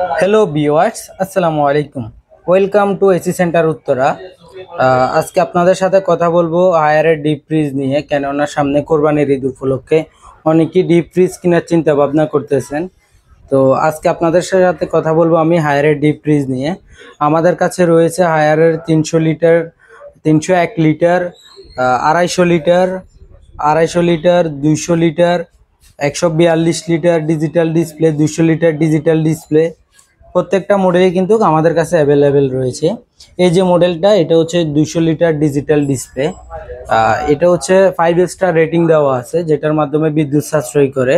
Hello viewers, আসসালামু আলাইকুম। Welcome to AC centre Uttara. আজকে আপনাদের সাথে কথা বলবো হায়ারের ডিপ ফ্রিজ নিয়ে। কেননা সামনে কোরবানির ঈদ উপলক্ষে অনেকেই ডিপ ফ্রিজ কেনার চিন্তা ভাবনা করতেছেন। তো আজকে আপনাদের সাথে কথা বলবো আমি হায়ারের ডিপ ফ্রিজ নিয়ে। আমাদের কাছে রয়েছে হায়ারের 300 litre, 301 litre, 250 litre, 250 litre, 200 litre, 142 litre digital display, 200 litre digital display. প্রত্যেকটা মডেলই কিন্তু আমাদের কাছে অ্যাভেলেবেল রয়েছে। এই যে মডেলটা, এটা হচ্ছে 200 লিটার ডিজিটাল ডিসপ্লে। এটা হচ্ছে 5 স্টার রেটিং দেওয়া আছে, যেটার মাধ্যমে বিদ্যুৎ সাশ্রয় করে।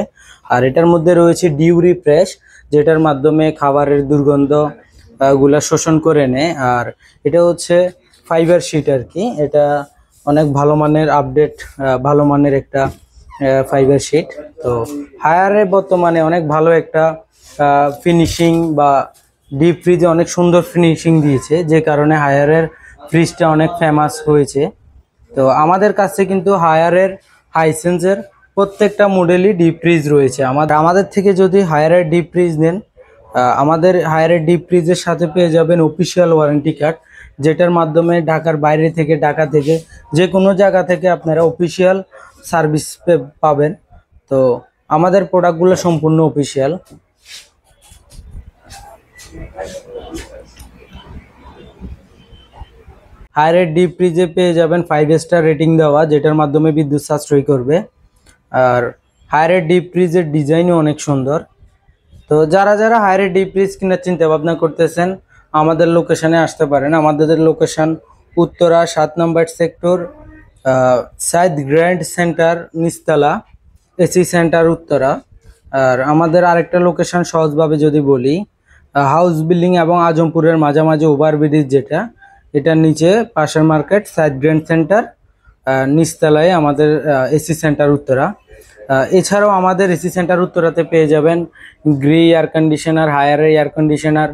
আর এটার মধ্যে রয়েছে ডিউ রিফ্রেশ, যেটার মাধ্যমে খাবারের দুর্গন্ধ গুলা শোষণ করে নেয়। আর এটা হচ্ছে ফাইবার শিট আর কি। এটা অনেক ভালো মানের আপডেট, ভালো মানের একটা ফাইবার শিট। তো হায়ারে বর্তমানে অনেক ভালো একটা ফিনিশিং বা ডিপ ফ্রিজে অনেক সুন্দর ফিনিশিং দিয়েছে, যে কারণে হায়ারের ফ্রিজটা অনেক ফেমাস হয়েছে। তো আমাদের কাছে কিন্তু হায়ারের হাইসেন্সের প্রত্যেকটা মডেলই ডিপ ফ্রিজ রয়েছে। আমাদের থেকে যদি হায়ারের ডিপ ফ্রিজ নেন, আমাদের হায়ারের ডিপ ফ্রিজের সাথে পেয়ে যাবেন অফিসিয়াল ওয়ারেন্টি কার্ড, যেটার মাধ্যমে ঢাকার বাইরে থেকে, ঢাকা থেকে যে কোনো জায়গা থেকে আপনারা অফিসিয়াল সার্ভিস পাবেন। তো আমাদের প্রোডাক্টগুলো সম্পূর্ণ অফিসিয়াল। হায়ারের ডিপ ফ্রিজে পেয়ে যাবেন 5 স্টার রেটিং দেওয়া, যেটার মাধ্যমে বিদ্যুৎ সাশ্রয় করবে। আর হায়ারের ডিপ ফ্রিজের ডিজাইনও অনেক সুন্দর। তো যারা যারা হায়ারের ডিপ ফ্রিজ কেনার চিন্তা ভাবনা করতেছেন, আমাদের লোকেশনে আসতে পারেন। আমাদের location Uttara 7 number sector, Sayed grand centre, নিচতলা, এসি সেন্টার উত্তরা। আর আমাদের আরেকটা লোকেশন সহজভাবে যদি বলি, হাউস বিল্ডিং এবং আজমপুরের মাঝামাঝি ওভারব্রিজ, যেটা এটার নিচে পাশের মার্কেট সাইদ গ্র্যান্ড সেন্টার, নিচতলায় আমাদের এসি সেন্টার উত্তরা। এছাড়াও আমাদের এসি সেন্টার উত্তরাতে পেয়ে যাবেন গ্রি এয়ার কন্ডিশনার, হায়ারের এয়ার কন্ডিশনার,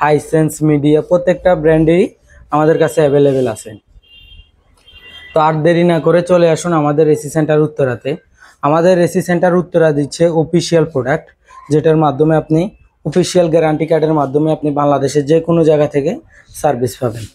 হাইসেন্স, মিডিয়া, প্রত্যেকটা ব্র্যান্ডেরই আমাদের কাছে অ্যাভেলেবেল আছে। তো আর দেরি না করে চলে আসুন আমাদের এসি সেন্টার উত্তরাতে। আমাদের এসি সেন্টার উত্তরা দিচ্ছে অফিসিয়াল প্রোডাক্ট, যেটার মাধ্যমে আপনি অফিসিয়াল গ্যারান্টি কার্ডের মাধ্যমে আপনি বাংলাদেশের যে কোনো জায়গা থেকে সার্ভিস পাবেন।